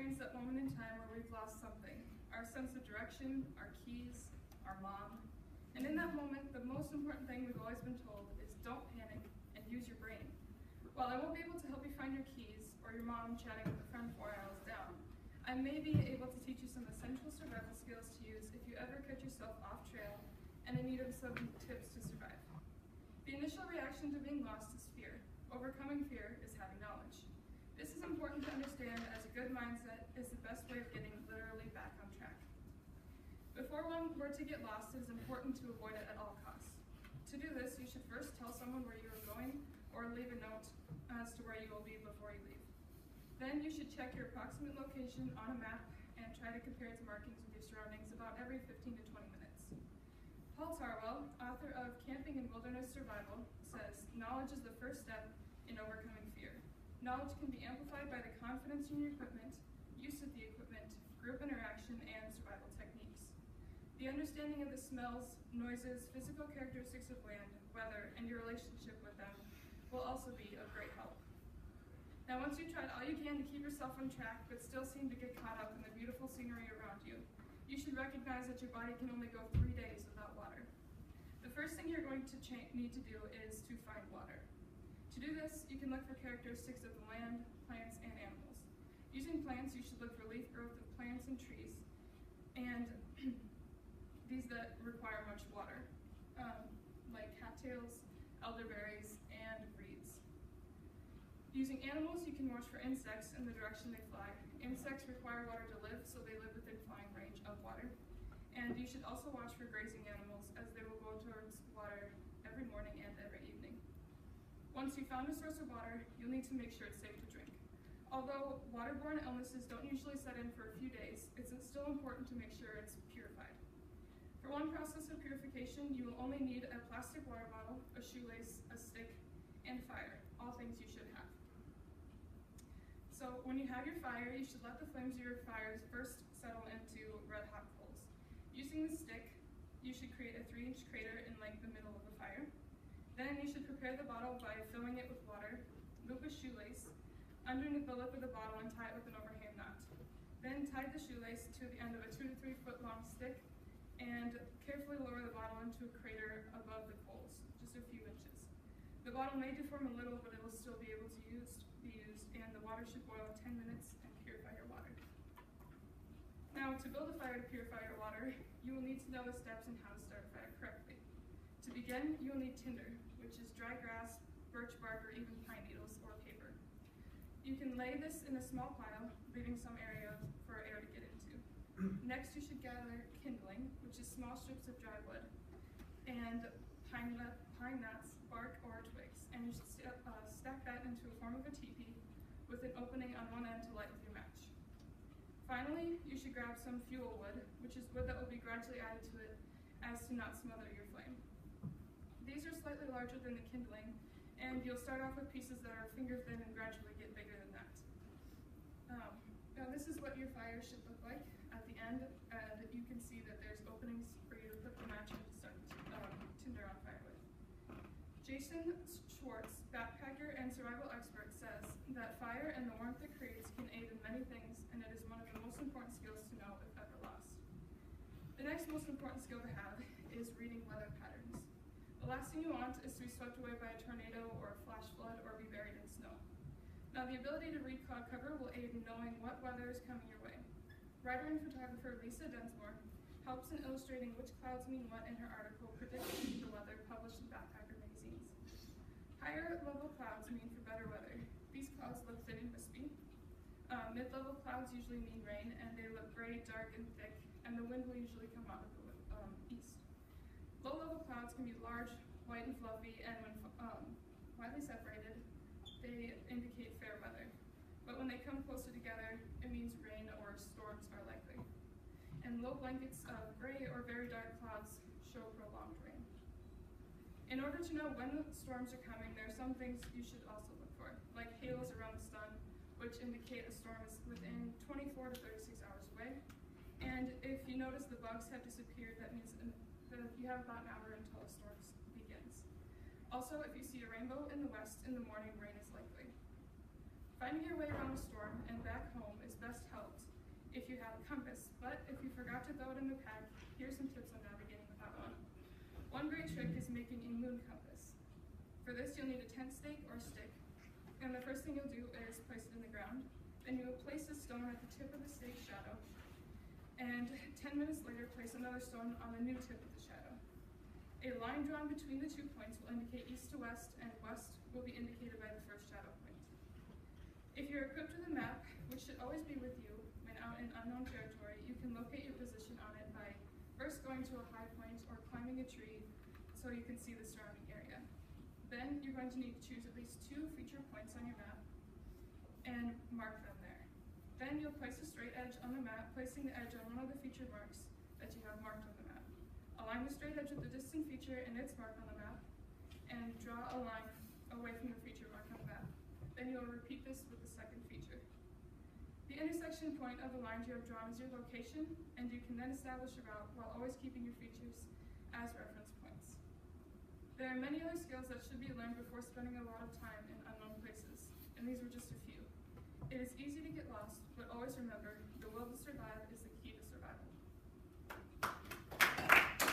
experience that moment in time where we've lost something, our sense of direction, our keys, our mom. And in that moment, the most important thing we've always been told is don't panic and use your brain. While I won't be able to help you find your keys or your mom chatting with a friend 4 miles down, I may be able to teach you some essential survival skills to use if you ever catch yourself off trail and in need of some tips to survive. The initial reaction to being lost is fear. Overcoming fear is having knowledge. This is important to understand, as a good mindset is the best way of getting literally back on track. Before one were to get lost, it is important to avoid it at all costs. To do this, you should first tell someone where you are going or leave a note as to where you will be before you leave. Then you should check your approximate location on a map and try to compare its markings with your surroundings about every 15 to 20 minutes. Paul Tarwell, author of Camping and Wilderness Survival, says, knowledge is the first step in overcoming fear. Knowledge can be amplified by the confidence in your equipment, use of the equipment, group interaction, and survival techniques. The understanding of the smells, noises, physical characteristics of land, weather, and your relationship with them will also be of great help. Now, once you've tried all you can to keep yourself on track, but still seem to get caught up in the beautiful scenery around you, you should recognize that your body can only go 3 days without water. The first thing you're going to need to do is to find water. To do this, you can look for characteristics of the land, plants, and animals. Using plants, you should look for leaf growth of plants and trees, and these that require much water, like cattails, elderberries, and reeds. Using animals, you can watch for insects and the direction they fly. Insects require water to live, so they live within flying range of water. And you should also watch for grazing animals, as they will go towards water every morning and every evening. Once you've found a source of water, you'll need to make sure it's safe to drink. Although waterborne illnesses don't usually set in for a few days, it's still important to make sure it's purified. For one process of purification, you will only need a plastic water bottle, a shoelace, a stick, and fire, all things you should have. So when you have your fire, you should let the flames of your fires first settle into red hot coals. Using the stick, you should create a 3-inch crater in like the middle of the fire. Then you should prepare the bottle by filling it with water, loop a shoelace underneath the lip of the bottle and tie it with an overhand knot. Then tie the shoelace to the end of a 2 to 3 foot long stick and carefully lower the bottle into a crater above the coals, just a few inches. The bottle may deform a little, but it will still be able to be used, and the water should boil 10 minutes and purify your water. Now, to build a fire to purify your water, you will need to know the steps and how to start a fire correctly. To begin, you will need tinder, which is dry grass, birch bark, or even pine needles or paper. You can lay this in a small pile, leaving some area for air to get into. Next, you should gather kindling, which is small strips of dry wood, and pine nuts, bark, or twigs, and you should stack that into a form of a teepee with an opening on one end to light with your match. Finally, you should grab some fuel wood, which is wood that will be gradually added to it as to not smother your flame. These are slightly larger than the kindling, and you'll start off with pieces that are finger thin and gradually get bigger than that. Now this is what your fire should look like at the end, and you can see that there's openings for you to put the match in to start tinder on fire with. Jason Schwartz, backpacker and survival expert, says that fire and the warmth it creates can aid in many things, and it is one of the most important skills to know if ever lost. The next most important skill to have is reading weather patterns. The last thing you want is to be swept away by a tornado or a flash flood or be buried in snow. Now, the ability to read cloud cover will aid in knowing what weather is coming your way. Writer and photographer Lisa Densmore helps in illustrating which clouds mean what in her article, Predicting the Weather, published in Backpacker magazines. Higher level clouds mean for better weather. These clouds look thin and wispy. Mid-level clouds usually mean rain, and they look gray, dark, and thick, and the wind will usually come out of the east. Low-level clouds can be large, white, and fluffy, and when widely separated, they indicate fair weather. But when they come closer together, it means rain or storms are likely. And low blankets of gray or very dark clouds show prolonged rain. In order to know when storms are coming, there are some things you should also look for, like halos around the sun, which indicate a storm is within 24 to 36 hours away. And if you notice the bugs have disappeared, that means that you have about an hour until a storm begins. Also, if you see a rainbow in the west in the morning, rain is likely. Finding your way around a storm and back home is best helped if you have a compass, but if you forgot to throw it in the pack, here's some tips on navigating without one. One great trick is making a moon compass. For this, you'll need a tent stake or stick, and the first thing you'll do is place it in the ground. Then you will place a stone at the tip of the stake's shadow, and 10 minutes later, place another stone on the new tip of the shadow. A line drawn between the 2 points will indicate east to west, and west will be indicated by the first shadow point. If you're equipped with a map, which should always be with you when out in unknown territory, you can locate your position on it by first going to a high point or climbing a tree so you can see the surrounding area. Then you're going to need to choose at least 2 feature points on your map and mark them there. Then you'll place a straight edge on the map, placing the edge on one of the featured marks that you have marked on the map. Align the straight edge with the distant feature and its mark on the map, and draw a line away from the feature mark on the map. Then you'll repeat this with the second feature. The intersection point of the lines you have drawn is your location, and you can then establish a route while always keeping your features as reference points. There are many other skills that should be learned before spending a lot of time in unknown places, and these were just a few. It is easy to get lost, but always remember, the will to survive is the